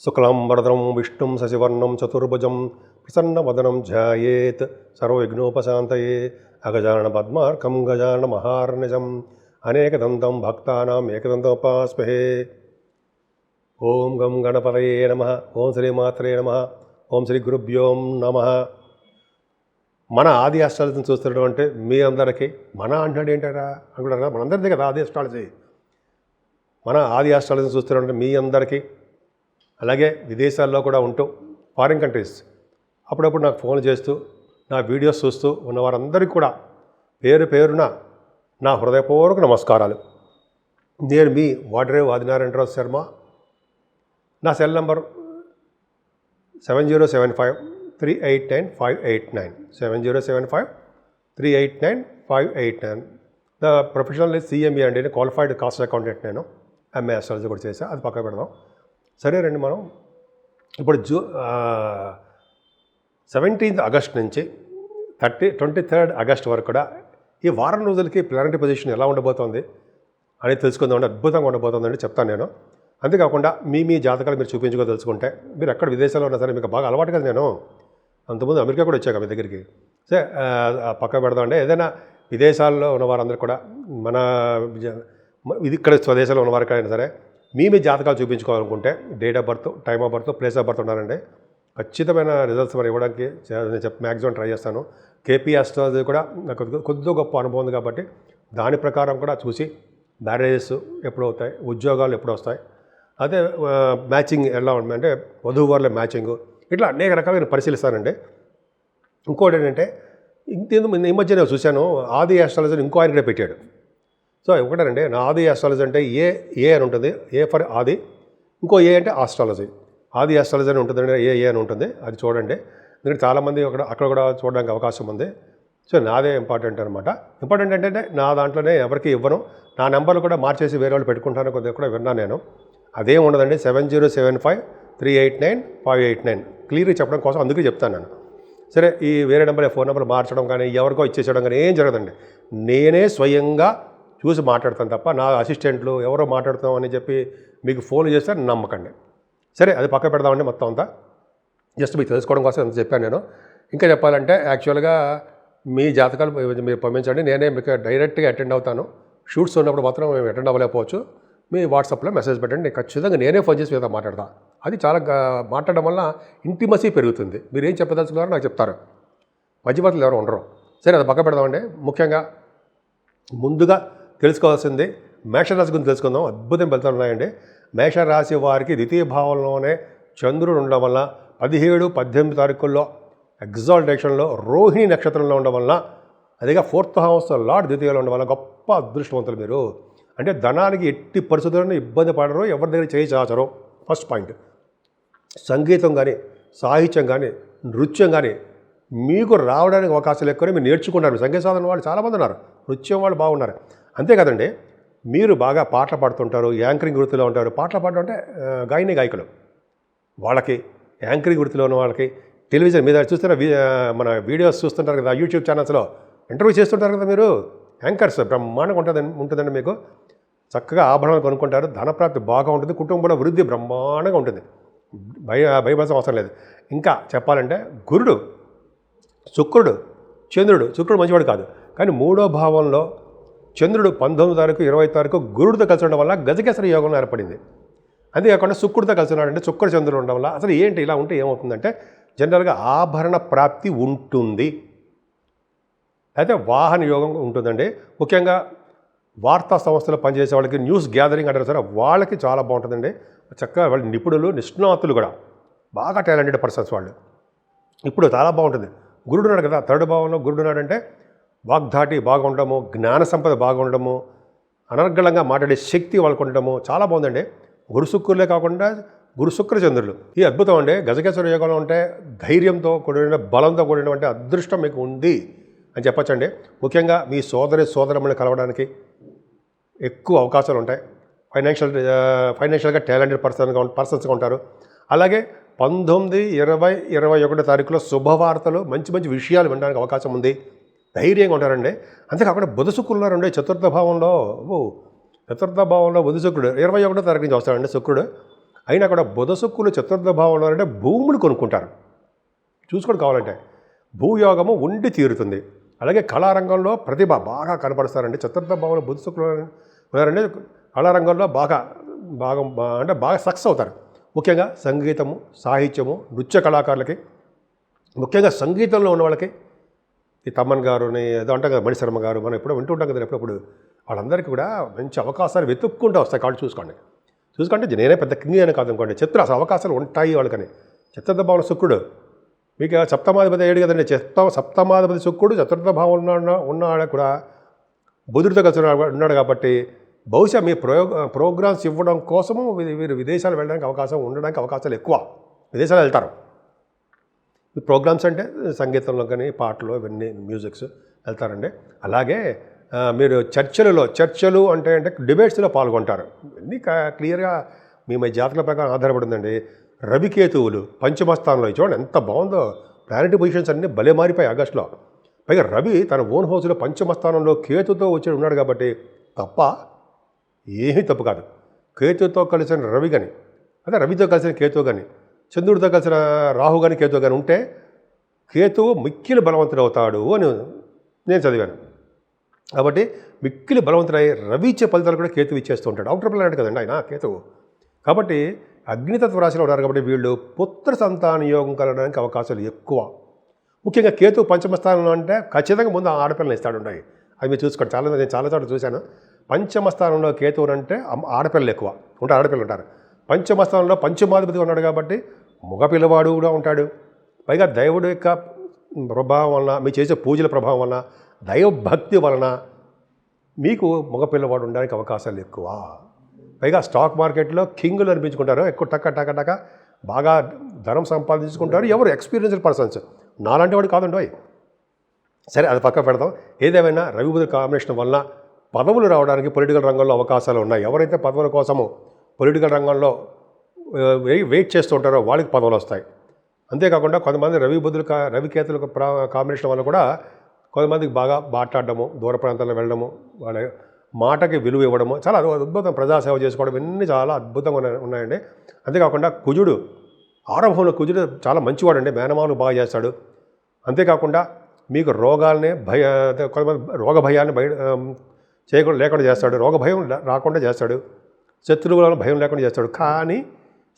శుక్లాంబరధరం విష్ణుం శశివర్ణం చతుర్భుజం ప్రసన్నవదనం ధ్యాయేత్ సర్వవిఘ్నోపశాంతయే అగజానన పద్మార్కం గజానన మహార్నిజం అనేకదంతం భక్తానాం ఏకదంతముపాస్మహే. ఓం గం గణపతయే నమః. ఓం శ్రీమాత్రే నమః. ఓం శ్రీ గురుభ్యోం నమః. మన ఆది అష్టాలజీని చూస్తున్నటువంటి మీ అందరికీ మన అంటున్నాడు ఏంటారా అనుకుంటారా? మనందరిది కదా ఆది అష్టాలజీ. మన ఆది అష్టాలజీని చూస్తున్నటువంటి మీ అందరికీ, అలాగే విదేశాల్లో కూడా ఉంటూ ఫారిన్ కంట్రీస్ అప్పుడప్పుడు నాకు ఫోన్ చేస్తూ నా వీడియోస్ చూస్తూ ఉన్న వారందరికీ కూడా పేరు పేరున నా హృదయపూర్వక నమస్కారాలు. నేను మీ వాడరేవు ఆదినారాయణరావు శర్మ. నా సెల్ నంబర్ 7075389589 7075389589. నా ప్రొఫెషనల్ CME అండి, నేను క్వాలిఫైడ్ కాస్ట్ అకౌంటెంట్. నేను MA అస్ట్రాలజీ కూడా చేశాను, అది పక్క పెడదాం. సరే రండి, మనం ఇప్పుడు 17th ఆగస్ట్ నుంచి 23rd ఆగస్ట్ వరకు కూడా ఈ వారం రోజులకి ప్లానెటరీ పొజిషన్ ఎలా ఉండబోతోంది అనేది తెలుసుకుందామండి. అద్భుతంగా ఉండబోతుందండి, చెప్తాను నేను. అంతేకాకుండా మీ జాతకాలు మీరు తెలుసుకుంటే, మీరు ఎక్కడ విదేశాల్లో ఉన్నా సరే మీకు బాగా అలవాటు కదా. నేను అంతకుముందు అమెరికా కూడా వచ్చాక మీ దగ్గరికి. సరే పక్క పెడదామండి. ఏదైనా విదేశాల్లో ఉన్న వారందరూ కూడా మన ఇది ఇక్కడ స్వదేశాల్లో ఉన్న వారికైనా సరే మీ జాతకాలు చూపించుకోవాలనుకుంటే date of birth, time of birth, place of birth ఉన్నారండి. ఖచ్చితమైన రిజల్ట్స్ మరి ఇవ్వడానికి నేను మ్యాక్సిమం ట్రై చేస్తాను. KP అస్ట్రాలజీ కూడా నాకు కొద్దిగా గొప్ప అనుభవం ఉంది కాబట్టి దాని ప్రకారం కూడా చూసి మ్యారేజెస్ ఎప్పుడు అవుతాయి, ఉద్యోగాలు ఎప్పుడు వస్తాయి, అదే మ్యాచింగ్ ఎలా ఉంటుంది అంటే వధువర్ల మ్యాచింగ్, ఇట్లా అనేక రకాలు నేను పరిశీలిస్తానండి. ఇంకోటి ఏంటంటే ఈ మధ్య నేను చూశాను, ఆది అస్ట్రాలజీని ఇంకో ఆయన కూడా పెట్టాడు. సో ఒకటేనండి, నా ఆది అస్ట్రాలజీ అంటే ఏ అని ఉంటుంది. ఏ ఫర్ ఆది, ఇంకో ఏ అంటే ఆస్ట్రాలజీ. ఆది అస్ట్రాలజీ అని ఉంటుందండి, ఏ అని ఉంటుంది. అది చూడండి, ఎందుకంటే చాలామంది అక్కడ కూడా చూడడానికి అవకాశం ఉంది. సో నాదే ఇంపార్టెంట్ అనమాట. ఇంపార్టెంట్ ఏంటంటే నా దాంట్లోనే ఎవరికి ఇవ్వను. నా నెంబర్లు కూడా మార్చేసి వేరే వాళ్ళు పెట్టుకుంటాను, కొద్దిగా కూడా విన్నాను నేను. అదేం ఉండదండి. 7075389589 క్లియర్గా చెప్పడం కోసం అందుకే చెప్తాను నేను. సరే, ఈ వేరే నెంబర్ ఫోన్ నెంబర్ మార్చడం కానీ ఎవరికో ఇచ్చేసేయడం కానీ ఏం జరగదండి. నేనే స్వయంగా చూసి మాట్లాడతాను తప్ప నా అసిస్టెంట్లు ఎవరో మాట్లాడుతాం అని చెప్పి మీకు ఫోన్ చేస్తే నమ్మకండి. సరే, అది పక్క పెడదామండి. మొత్తం అంతా జస్ట్ మీకు తెలుసుకోవడం కోసం అంత చెప్పాను నేను. ఇంకా చెప్పాలంటే యాక్చువల్గా మీ జాతకాలు మీరు పంపించండి, నేనే మీకు డైరెక్ట్గా అటెండ్ అవుతాను. షూట్స్ ఉన్నప్పుడు మాత్రం మేము అటెండ్ అవ్వలేకపోవచ్చు. మీ వాట్సాప్లో మెసేజ్ పెట్టండి, ఖచ్చితంగా నేనే ఫోన్ చేసి మీతో మాట్లాడతాను. అది చాలా మాట్లాడడం వల్ల ఇంటిమసీ పెరుగుతుంది. మీరు ఏం చెప్పదలుచుకున్నారో నాకు చెప్తారు, మధ్యవర్తులు ఎవరు ఉండరు. సరే, అది పక్క పెడదామండి. ముఖ్యంగా ముందుగా తెలుసుకోవాల్సింది మేషరాశి గురించి తెలుసుకుందాం. అద్భుతం ఫలితాలు ఉన్నాయండి. మేషరాశి వారికి ద్వితీయ భావంలోనే చంద్రుడు ఉండడం వల్ల 17, 18 తారీఖుల్లో ఎగ్జాల్టేషన్లో రోహిణి నక్షత్రంలో ఉండడం వల్ల, అదిగా 4th హౌస్ లార్డ్ ద్వితీయంలో ఉండడం వల్ల గొప్ప అదృష్టవంతులు మీరు. అంటే ధనానికి ఎట్టి పరిస్థితులను ఇబ్బంది పడరు, ఎవరి దగ్గర చేయి చాచరు. First point. సంగీతం కానీ, సాహిత్యం కానీ, నృత్యం కానీ మీకు రావడానికి అవకాశాలు ఎక్కువ. మీరు నేర్చుకుంటారు. సంగీత సాధన వాళ్ళు చాలామంది ఉన్నారు, నృత్యం వాళ్ళు బాగున్నారు. అంతేకాదండి, మీరు బాగా పాటలు పాడుతుంటారు, యాంకరింగ్ వృత్తిలో ఉంటారు. పాటలు పాడడం అంటే గాయకులు వాళ్ళకి, యాంకరింగ్ వృత్తిలో ఉన్న వాళ్ళకి, టెలివిజన్ మీద చూస్తున్న మన వీడియోస్ చూస్తుంటారు కదా, యూట్యూబ్ ఛానల్స్లో ఇంటర్వ్యూ చేస్తుంటారు కదా మీరు. యాంకర్స్ బ్రహ్మాండంగా ఉంటుందండి. మీకు చక్కగా ఆభరణాలు కొనుక్కుంటారు, ధనప్రాప్తి బాగా ఉంటుంది, కుటుంబంలో వృద్ధి బ్రహ్మాండంగా ఉంటుంది. భయపడాల్సిన అవసరం లేదు. ఇంకా చెప్పాలంటే గురుడు, శుక్రుడు, చంద్రుడు మంచివాడు కాదు, కానీ 3వ భావంలో చంద్రుడు 19 తారీఖు 20 తారీఖు గురుడితో కలిసి ఉండడం వల్ల గజకేసరి యోగం ఏర్పడింది. అంతేకాకుండా శుక్రుడితో కలిసి ఉన్నాడంటే శుక్ర చంద్రుడు ఉండడం వల్ల అసలు ఏంటి ఇలా ఉంటే ఏమవుతుందంటే జనరల్గా ఆభరణ ప్రాప్తి ఉంటుంది, అయితే వాహన యోగం ఉంటుందండి. ముఖ్యంగా వార్తా సంస్థలో పనిచేసే వాళ్ళకి, న్యూస్ గ్యాదరింగ్ అంటారు సరే, వాళ్ళకి చాలా బాగుంటుందండి. చక్కగా వాళ్ళు నిపుణులు, నిష్ణాతులు కూడా, బాగా టాలెంటెడ్ పర్సన్స్ వాళ్ళు. ఇప్పుడు చాలా బాగుంటుంది. గురుడు ఉన్నాడు కదా, 3rd భావంలో గురుడు ఉన్నాడంటే వాగ్ధాటి బాగా ఉండడము, జ్ఞాన సంపద బాగా ఉండడము, అనర్గళంగా మాట్లాడే శక్తి వాళ్ళకు ఉండడము చాలా బాగుందండి. గురు శుక్రులే కాకుండా గురు శుక్ర చంద్రులు ఈ అద్భుతం అండి. గజకేశ్వర యోగంలో ఉంటే ధైర్యంతో కూడిన, బలంతో కూడినటువంటి అదృష్టం మీకు ఉంది అని చెప్పచ్చండి. ముఖ్యంగా మీ సోదరులను కలవడానికి ఎక్కువ అవకాశాలు ఉంటాయి. ఫైనాన్షియల్గా టాలెంటెడ్ పర్సన్స్గా ఉంటారు. అలాగే 19, 20, 21 తారీఖులో శుభవార్తలు, మంచి మంచి విషయాలు వినడానికి అవకాశం ఉంది. ధైర్యంగా ఉంటారండి. అంతేకాకుండా బుధ శుక్రులు ఉన్నారండి 4th భావంలో. 4th భావంలో బుధ శుక్రుడు 21వ తారీఖు నుంచి వస్తాడండి శుక్రుడు. అయినా కూడా బుధ శుక్రులు చతుర్థ భావంలో అంటే భూములు కొనుక్కుంటారు. చూసుకొని కావాలంటే భూయోగము ఉండి తీరుతుంది. అలాగే కళారంగంలో ప్రతిభ బాగా కనపరుస్తారండి. చతుర్థ భావంలో బుధ శుక్రులు ఉన్నారంటే కళారంగంలో బాగా సక్సెస్ అవుతారు. ముఖ్యంగా సంగీతము, సాహిత్యము, నృత్య కళాకారులకి, ముఖ్యంగా సంగీతంలో ఉన్న వాళ్ళకి, ఈ తమ్మన్ గారుని ఏదో అంటాం కదా, మణిశర్మ గారు, మనం ఎప్పుడో వింటూ ఉంటాం కదా ఎప్పుడప్పుడు, వాళ్ళందరికీ కూడా మంచి అవకాశాలు వెతుక్కుంటూ వస్తాయి. కాళ్ళు చూసుకుంటే నేనే పెద్ద కింగ్ అని కాదు అనుకోండి, అసలు అవకాశాలు ఉంటాయి వాళ్ళకని. చతుర్థ భావన శుక్రుడు మీకు సప్తమాధిపతి అయ్యాడు కదండి. సప్తమాధిపతి శుక్రుడు చతుర్థ భావంలో ఉన్నాడు కూడా బుధుడితో కలిసి ఉన్నాడు కాబట్టి బహుశా మీ ప్రోగ్రామ్స్ ఇవ్వడం కోసము వీరు విదేశాలు వెళ్ళడానికి ఉండడానికి అవకాశాలు ఎక్కువ. విదేశాలు వెళ్తారు. ఈ ప్రోగ్రామ్స్ అంటే సంగీతంలో కానీ పాటలు ఇవన్నీ మ్యూజిక్స్ వెళ్తారండి. అలాగే మీరు చర్చలు అంటే డిబేట్స్లో పాల్గొంటారు. ఇవన్నీ క్లియర్గా మీ జాతకాల ప్రకారం ఆధారపడిందండి. రవికేతువులు పంచమస్థానంలో చూడండి ఎంత బాగుందో. ప్లానెటరీ పొజిషన్స్ అన్నీ భలే మారిపోయాయి ఆగస్టులో. పైగా రవి తన ఓన్ హౌస్లో పంచమస్థానంలో కేతుతో వచ్చి ఉన్నాడు కాబట్టి ఏమీ తప్పు కాదు. కేతుతో కలిసిన రవి కానీ, అదే రవితో కలిసిన కేతు కానీ, చంద్రుడితో కలిసిన రాహు కానీ కేతు కానీ ఉంటే కేతువు మిక్కిలి బలవంతుడు అవుతాడు అని నేను చదివాను. కాబట్టి మిక్కిలి బలవంతుడై రవి ఇచ్చే ఫలితాలు కూడా కేతువు ఇచ్చేస్తూ ఉంటాడు. అవుటర్ ప్లానెట్ కదండి ఆయన కేతువు. కాబట్టి అగ్నితత్వ రాశిలో ఉన్నారు కాబట్టి వీళ్ళు పుత్ర సంతాన యోగం కలగడానికి అవకాశాలు ఎక్కువ. ముఖ్యంగా కేతు పంచమస్థానంలో అంటే ఖచ్చితంగా ముందు ఆడపిల్లలు ఇస్తాడు. అది మీరు చూసుకోండి. నేను చాలా చోట్ల చూశాను. పంచమస్థానంలో కేతువులు అంటే ఆడపిల్లలు ఎక్కువ ఆడపిల్లలు ఉంటారు. పంచమస్థానంలో పంచమాధిపతి ఉన్నాడు కాబట్టి మగపిల్లవాడు కూడా ఉంటాడు. పైగా దైవుడు యొక్క ప్రభావం వలన, మీరు చేసే పూజల ప్రభావం వలన, దైవభక్తి వలన మీకు మగపిల్లవాడు ఉండడానికి అవకాశాలు ఎక్కువ. పైగా స్టాక్ మార్కెట్లో కింగులు అనిపించుకుంటారు. ఎక్కువ టక్క బాగా ధనం సంపాదించుకుంటారు. ఎవరు ఎక్స్పీరియన్స్డ్ పర్సన్స్, నాలాంటి వాడు కాదండి. సరే, అది పక్క పెడదాం. ఏదేమైనా రవి బుధ కాంబినేషన్ వలన పదవులు రావడానికి పొలిటికల్ రంగంలో అవకాశాలు ఉన్నాయి. ఎవరైతే పదవుల కోసము పొలిటికల్ రంగంలో వెయిట్ చేస్తూ ఉంటారో వాళ్ళకి పదవులు వస్తాయి. అంతేకాకుండా కొంతమంది రవికేతుల కాంబినేషన్ వల్ల కూడా కొంతమందికి బాగా మాట్లాడడము, దూర ప్రాంతాల్లో వెళ్ళడము, వాళ్ళ మాటకి విలువ ఇవ్వడము, చాలా అద్భుతం. ప్రజాసేవ చేసుకోవడం, ఇవన్నీ చాలా అద్భుతంగా ఉన్నాయండి. అంతేకాకుండా కుజుడు ఆరంభంలో చాలా మంచివాడండి. మేనమాను బాగా చేస్తాడు. అంతేకాకుండా మీకు రోగాల్ని కొంతమంది రోగ భయాన్ని లేకుండా చేస్తాడు. రోగ భయం రాకుండా చేస్తాడు. శత్రువులను భయం లేకుండా చేస్తాడు. కానీ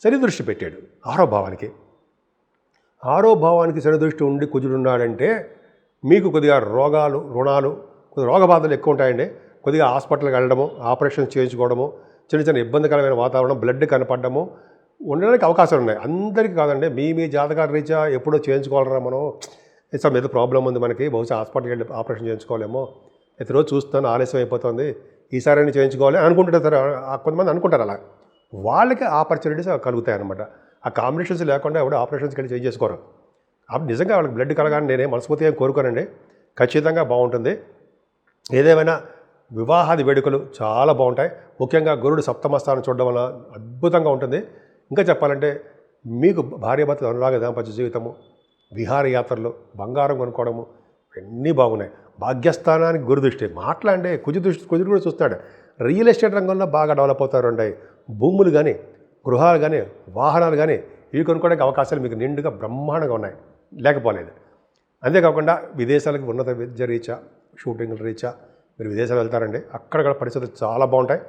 శని దృష్టి పెట్టాడు ఆరో భావానికి శని దృష్టి ఉండి కుజుడు ఉన్నాడంటే మీకు కొద్దిగా రుణాలు రోగ బాధలు ఎక్కువ ఉంటాయండి. కొద్దిగా హాస్పిటల్కి వెళ్ళడము, ఆపరేషన్స్ చేయించుకోవడము, చిన్న ఇబ్బందికరమైన వాతావరణం, బ్లడ్ కనపడము ఉండడానికి అవకాశాలు ఉన్నాయి. అందరికీ కాదండి. మీ జాతకాల రీత్యా ఎప్పుడో చేయించుకోవాలరా మనం, ఏదో ప్రాబ్లం ఉంది మనకి, బహుశా హాస్పిటల్కి వెళ్ళి ఆపరేషన్ చేయించుకోలేమో, రోజు చూస్తాను ఆలస్యం అయిపోతుంది, ఈసారి చేయించుకోవాలి అనుకుంటుంటారు. కొంతమంది అనుకుంటారు. అలా వాళ్ళకి ఆపర్చునిటీస్ కలుగుతాయి అన్నమాట. ఆ కాంబినేషన్స్ లేకుండా ఎవడో ఆపరేషన్స్కి వెళ్ళి చేంజ్ చేసుకోరు. నిజంగా వాళ్ళకి బ్లడ్ కలగాలని నేనే మనస్ఫూర్తిగా కోరుకోనండి. ఖచ్చితంగా బాగుంటుంది. ఏదేమైనా వివాహాది వేడుకలు చాలా బాగుంటాయి. ముఖ్యంగా గురుడు సప్తమస్థానం చూడడం వల్ల అద్భుతంగా ఉంటుంది. ఇంకా చెప్పాలంటే మీకు భార్యాభర్తలు అనురాగ దాంపత్య జీవితము, విహారయాత్రలు, బంగారం కొనుక్కోవడము ఇవన్నీ బాగున్నాయి. భాగ్యస్థానానికి గురుదృష్టి మాట్లాడే కుజుడు కూడా చూస్తున్నాడు. రియల్ ఎస్టేట్ రంగంలో బాగా డెవలప్ అవుతారండి. భూములు కానీ, గృహాలు కానీ, వాహనాలు కానీ ఇవి కొనుక్కోవడానికి అవకాశాలు మీకు నిండుగా బ్రహ్మాండంగా ఉన్నాయి, లేకపోలేదు. అంతేకాకుండా విదేశాలకు ఉన్నత విద్య రీత్యా, షూటింగ్ల రీత్యా మీరు విదేశాలు వెళ్తారండి. అక్కడ పరిస్థితులు చాలా బాగుంటాయి,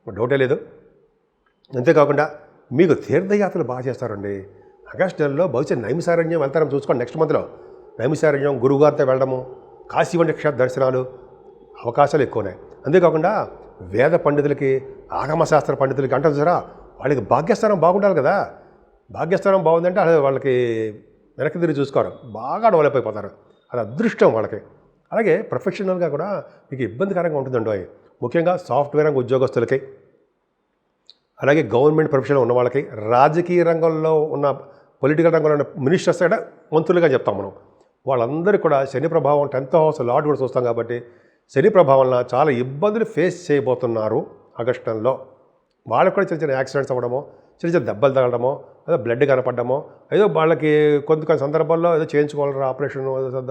డౌటే లేదు. అంతేకాకుండా మీకు తీర్థయాత్రలు బాగా చేస్తారండి. ఆగస్టు నెలలో బహుశా నైమిసారణ్యం వెళ్తారని చూసుకోండి. నెక్స్ట్ మంత్లో నైమిసారణ్యం, గురువుగారితో వెళ్ళడము, కాశీ వంటి క్షేత్ర దర్శనాలు అవకాశాలు ఎక్కువ ఉన్నాయి. అంతేకాకుండా వేద పండితులకి, ఆగమశాస్త్ర పండితులకి అంటారు చూసారా, వాళ్ళకి భాగ్యస్థానం బాగుండాలి కదా. భాగ్యస్థానం బాగుందంటే అది వాళ్ళకి వెనక్కి తిరిగి చూసుకోరు, బాగా డెవలప్ అయిపోతారు. అది అదృష్టం వాళ్ళకి. అలాగే ప్రొఫెషనల్గా కూడా మీకు ఇబ్బందికరంగా ఉంటుందండి. ముఖ్యంగా సాఫ్ట్వేర్ రంగ ఉద్యోగస్తులకి, అలాగే గవర్నమెంట్ ప్రొఫెషన్లో ఉన్న వాళ్ళకి, రాజకీయ రంగంలో ఉన్న పొలిటికల్ రంగంలో ఉన్న మినిస్టర్స్ కూడా మంత్రులుగా చెప్తాం మనం. వాళ్ళందరికీ కూడా శని ప్రభావం 10th హౌస్ లార్డ్ కూడా చూస్తాం కాబట్టి శని ప్రభావం వల్ల చాలా ఇబ్బందులు ఫేస్ చేయబోతున్నారు ఆగస్టు నెలలో. వాళ్ళకి కూడా చిన్న యాక్సిడెంట్స్ అవ్వడమో, చిన్న దెబ్బలు తగలడమో, ఏదో బ్లడ్ కనపడమో, ఏదో వాళ్ళకి కొన్ని సందర్భాల్లో ఏదో చేయించుకోవాలరా ఆపరేషన్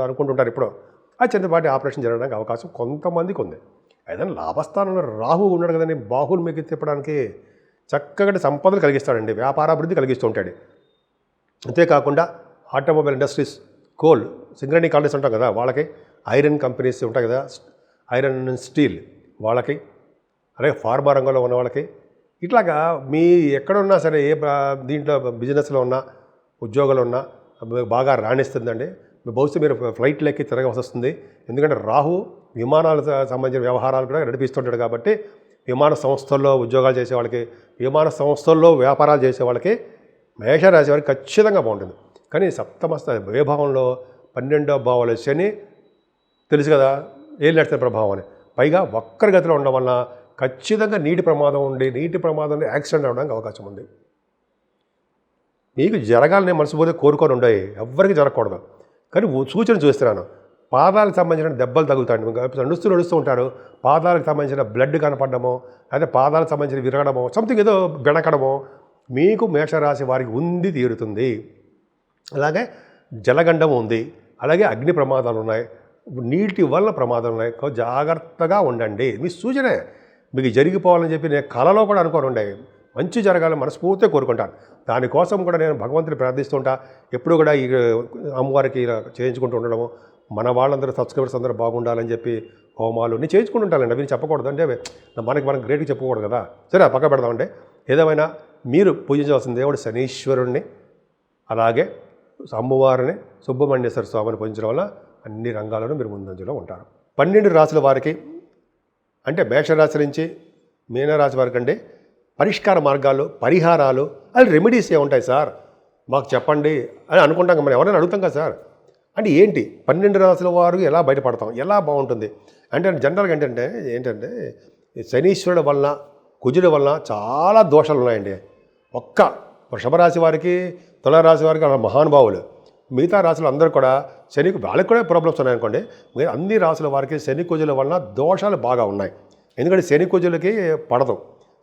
అనుకుంటుంటారు. ఇప్పుడు ఆ చిన్నపాటి ఆపరేషన్ జరగడానికి అవకాశం కొంతమందికి ఉంది. ఏదైనా లాభస్థానంలో రాహు ఉన్నాడు కదండి, బాహులు మీకు తిప్పడానికి చక్కగా సంపదలు కలిగిస్తాడండి, వ్యాపారాభివృద్ధి కలిగిస్తూ ఉంటాడు. అంతేకాకుండా automobile industries, coal, Singareni colonies ఉంటాం కదా వాళ్ళకి, ఐరన్ కంపెనీస్ ఉంటాయి కదా, ఐరన్ స్టీల్ వాళ్ళకి, అలాగే ఫార్మా రంగంలో ఉన్న వాళ్ళకి, ఇట్లాగా మీ ఎక్కడున్నా సరే ఏ దీంట్లో బిజినెస్లో ఉన్నా ఉద్యోగాలు ఉన్నా బాగా రాణిస్తుందండి. బహుశా మీరు ఫ్లైట్లెక్కి తిరగవలసి వస్తుంది. ఎందుకంటే రాహు విమానాలకు సంబంధించిన వ్యవహారాలు కూడా నడిపిస్తుంటాడు కాబట్టి విమాన సంస్థల్లో ఉద్యోగాలు చేసే వాళ్ళకి, విమాన సంస్థల్లో వ్యాపారాలు చేసే వాళ్ళకి, మేషరాశి వారికి ఖచ్చితంగా బాగుంటుంది. కానీ సప్తమస్థ వైభవంలో 12వ భావంలో శని తెలుసు కదా ఏం నడిచిన ప్రభావం అని, పైగా వక్రగతిలో ఉండడం వలన ఖచ్చితంగా నీటి ప్రమాదం ఉండి నీటి ప్రమాదంలో యాక్సిడెంట్ అవ్వడానికి అవకాశం ఉంది. మీకు జరగాలని మనసుపోతే కోరుకొని ఉండవు, ఎవ్వరికి జరగకూడదు. కానీ సూచన చూస్తున్నాను, పాదాలకు సంబంధించిన దెబ్బలు తగులుతాయి. నడుస్తూ ఉంటారు, పాదాలకు సంబంధించిన బ్లడ్ కనపడమో, అయితే పాదాలకు సంబంధించిన విరగడమో, సంథింగ్ ఏదో బెణకడమో మీకు మేషరాశి వారికి ఉంది తీరుతుంది. అలాగే జలగండం ఉంది, అలాగే అగ్ని ప్రమాదాలు ఉన్నాయి, నీటి వల్ల ప్రమాదాలు ఉన్నాయి. జాగ్రత్తగా ఉండండి. మీ సూచనే మీకు జరిగిపోవాలని చెప్పి నేను కలలో కూడా అనుకోనుండే, మంచి జరగాలని మనస్ఫూర్తిగా కోరుకుంటాను. దానికోసం కూడా నేను భగవంతుని ప్రార్థిస్తుంటా. ఎప్పుడు కూడా ఈ అమ్మవారికి ఇలా చేయించుకుంటూ ఉండడము, మన వాళ్ళందరూ సబ్స్క్రైబర్స్ అందరూ బాగుండాలని చెప్పి హోమాలు నేను చేయించుకుంటుంటానండి. అవి చెప్పకూడదు అంటే మనకి గ్రేట్గా చెప్పకూడదు కదా. సరే పక్క పెడదామంటే, ఏదేమైనా మీరు పూజించవలసిన దేవుడు శనీశ్వరుణ్ణి, అలాగే అమ్మవారిని, సుబ్రహ్మణ్యేశ్వర స్వామిని పూజించడం వల్ల అన్ని రంగాల్లోనూ మీరు ముందంజలో ఉంటారు. 12 రాశుల వారికి అంటే మేషరాశి నుంచి మీనరాశి వారికి అంటే పరిష్కార మార్గాలు, పరిహారాలు, అది రెమెడీస్ ఏముంటాయి సార్ మాకు చెప్పండి అని అనుకుంటాం. మనం ఎవరైనా అడుగుతాం కదా సార్ అంటే ఏంటి 12 రాశుల వారు ఎలా బయటపడతాం, ఎలా బాగుంటుంది అంటే జనరల్గా ఏంటంటే శనీశ్వరుడు వలన, కుజుడి వలన చాలా దోషాలు ఉన్నాయండి. ఒక్క వృషభరాశి వారికి, తులారాశి వారికి అలా మహానుభావులు, మిగతా రాశులు అందరూ కూడా శనికి వాళ్ళకి కూడా ప్రాబ్లమ్స్ ఉన్నాయనుకోండి. అన్ని రాశుల వారికి శని కుజుల వలన దోషాలు బాగా ఉన్నాయి. ఎందుకంటే శని కుజులకి పడదు.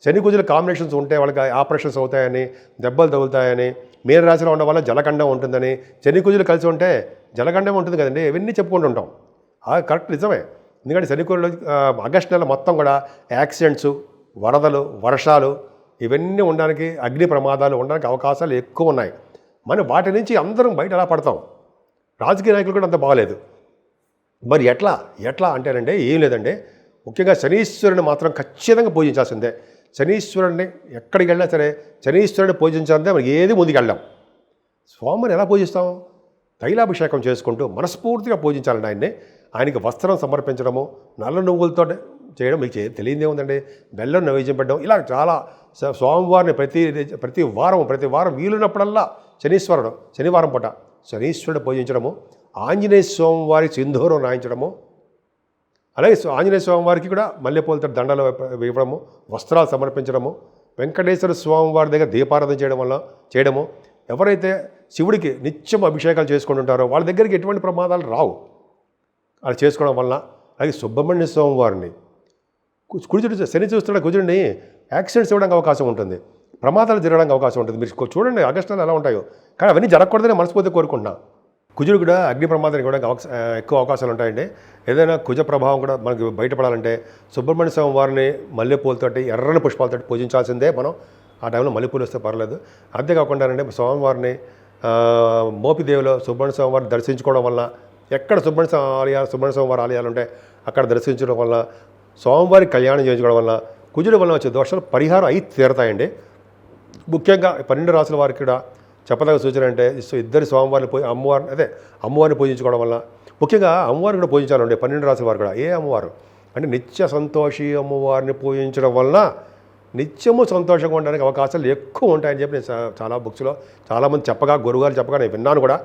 శని కుజుల కాంబినేషన్స్ ఉంటే వాళ్ళకి ఆపరేషన్స్ అవుతాయని, దెబ్బలు తగులుతాయని, మీన రాశిలో ఉండడం వల్ల జలగండం ఉంటుందని, శని కుజులు కలిసి ఉంటే జలగండం ఉంటుంది కదండి, ఇవన్నీ చెప్పుకుంటూ ఉంటాం. కరెక్ట్, నిజమే. ఎందుకంటే శని కుజులు ఆగస్టు నెల మొత్తం కూడా యాక్సిడెంట్స్, వరదలు, వర్షాలు ఇవన్నీ ఉండడానికి, అగ్ని ప్రమాదాలు ఉండడానికి అవకాశాలు ఎక్కువ ఉన్నాయి. మనం వాటి నుంచి అందరం బయట ఎలా పడతాం. రాజకీయ నాయకులు కూడా అంత బాగలేదు. మరి ఎట్లా అంటేనంటే ఏం లేదండి, ముఖ్యంగా శనీశ్వరుని మాత్రం ఖచ్చితంగా పూజించాల్సిందే. శనీశ్వరుడిని ఎక్కడికి వెళ్ళినా సరే శనీశ్వరుడిని పూజించాలంటే మనకి ఏది ముందుకెళ్ళాం. స్వామిని ఎలా పూజిస్తాం? తైలాభిషేకం చేసుకుంటూ మనస్ఫూర్తిగా పూజించాలండి ఆయనకి వస్త్రం సమర్పించడము, నల్ల నువ్వులతో చేయడం మీకు తెలియదే ఉందండి, బెల్లం నైవేద్యం పెట్టడం, ఇలా చాలా స్వామివారిని ప్రతి వారం వీలున్నప్పుడల్లా శనివారం పూట శనీశ్వరుడు పూజించడము, ఆంజనేయ స్వామివారి సింధూరం రాయించడము, అలాగే ఆంజనేయ స్వామివారికి కూడా మల్లెపూలతో దండలు ఇవ్వడము, వస్త్రాలు సమర్పించడము, వెంకటేశ్వర స్వామివారి దగ్గర దీపారాధన చేయడము. ఎవరైతే శివుడికి నిత్యం అభిషేకాలు చేసుకుని ఉంటారో వాళ్ళ దగ్గరికి ఎటువంటి ప్రమాదాలు రావు అలా చేసుకోవడం వల్ల. అలాగే సుబ్రహ్మణ్య స్వామివారిని కుజుడు శని చూస్తున్న కుజుడిని యాక్సిడెంట్స్ ఇవ్వడానికి అవకాశం ఉంటుంది, ప్రమాదాలు జరగడానికి అవకాశం ఉంటుంది. మీరు చూడండి ఆగస్టు నెలలో ఎలా ఉంటాయో, కానీ అవన్నీ జరగకూడదని మనస్ఫూర్తిగా కోరుకుంటున్నా. కుజుడు కూడా అగ్ని ప్రమాదానికి కూడా ఎక్కువ అవకాశాలు ఉంటాయండి. ఏదైనా కుజ ప్రభావం కూడా మనకి బయటపడాలంటే సుబ్రహ్మణ్య స్వామి వారిని మల్లెపూలతోటి, ఎర్రని పుష్పాలతోటి పూజించాల్సిందే. మనం ఆ టైంలో మల్లెపూలు వస్తే పర్లేదు. అంతేకాకుండా స్వామివారిని మోపిదేవిలో సుబ్రహ్మణ్య స్వామి వారిని దర్శించుకోవడం వల్ల, ఎక్కడ సుబ్రహ్మణ్య స్వామి వారి ఆలయాలు ఉంటే అక్కడ దర్శించడం వల్ల, స్వామివారికి కళ్యాణం చేయించుకోవడం వల్ల కుజుడి వల్ల వచ్చే దోషాలు పరిహారం అయి తీరతాయండి. ముఖ్యంగా 12 రాశుల వారికి కూడా చెప్పదగ్గ సూచన అంటే ఇద్దరు స్వామివారిని అమ్మవారిని పూజించుకోవడం వల్ల, ముఖ్యంగా అమ్మవారిని కూడా పూజించాలండి 12 రాశుల వారు కూడా. ఏ అమ్మవారు అంటే నిత్య సంతోషి అమ్మవారిని పూజించడం వలన నిత్యము సంతోషంగా ఉండడానికి అవకాశాలు ఎక్కువ ఉంటాయని చెప్పి నేను చాలా బుక్స్లో చాలామంది చెప్పగా, గురువుగారు చెప్పగా నేను విన్నాను కూడా.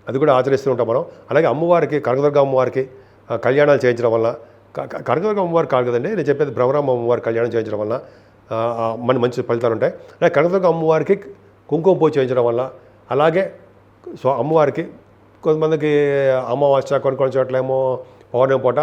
అది కూడా ఆచరిస్తూ ఉంటాం మనం. అలాగే అమ్మవారికి, కనకదుర్గ అమ్మవారికి కళ్యాణాలు చేయించడం వల్ల, కనకదుర్గ అమ్మవారు కాదు కదండి నేను చెప్పేది, బ్రహ్మరామ అమ్మవారి కళ్యాణం చేయించడం వల్ల మంచి ఫలితాలు ఉంటాయి. అలాగే కనకదుర్గ అమ్మవారికి కుంకుమ పూజ చేయించడం వల్ల, అలాగే అమ్మవారికి కొంతమందికి అమావాస్య కొన్ని చోట్ల ఏమో పౌర్ణమి పూట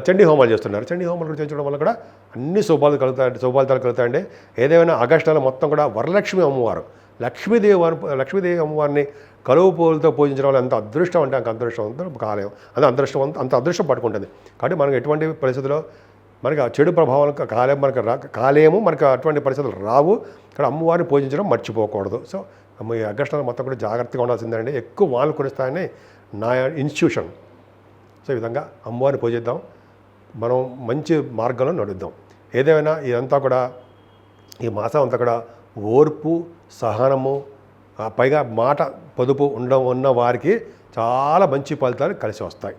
చండీ హోమాలు చేస్తున్నారు. చండీ హోమాలు కూడా చేయించడం వల్ల కూడా అన్ని శుభాలితాలు కలుగుతాయండి. ఏదేమైనా ఆగస్టు నెల మొత్తం కూడా వరలక్ష్మి అమ్మవారు, లక్ష్మీదేవి అమ్మవారిని కలువు పూలతో పూజించడం వల్ల ఎంత అదృష్టం అంటే అంత అదృష్టం కాలేం, అంత అదృష్టం పట్టుకుంటుంది. కాబట్టి మనకు ఎటువంటి పరిస్థితుల్లో మనకి ఆ చెడు ప్రభావం కాలేము మనకు అటువంటి పరిస్థితులు రావు. ఇక్కడ అమ్మవారిని పూజించడం మర్చిపోకూడదు. సో ఈ ఆగస్టు నెల మొత్తం కూడా జాగ్రత్తగా ఉండాల్సిందేనండి. ఎక్కువ వానలు కురుస్తాయని నా ఇన్స్టిట్యూషన్. సో ఈ విధంగా అమ్మవారిని పూజిద్దాం, మనం మంచి మార్గంలో నడుద్దాం. ఏదేమైనా ఇదంతా కూడా ఈ మాసం అంతా కూడా ఓర్పు, సహనము, పైగా మాట పొదుపు ఉన్న వారికి చాలా మంచి ఫలితాలు కలిసి వస్తాయి.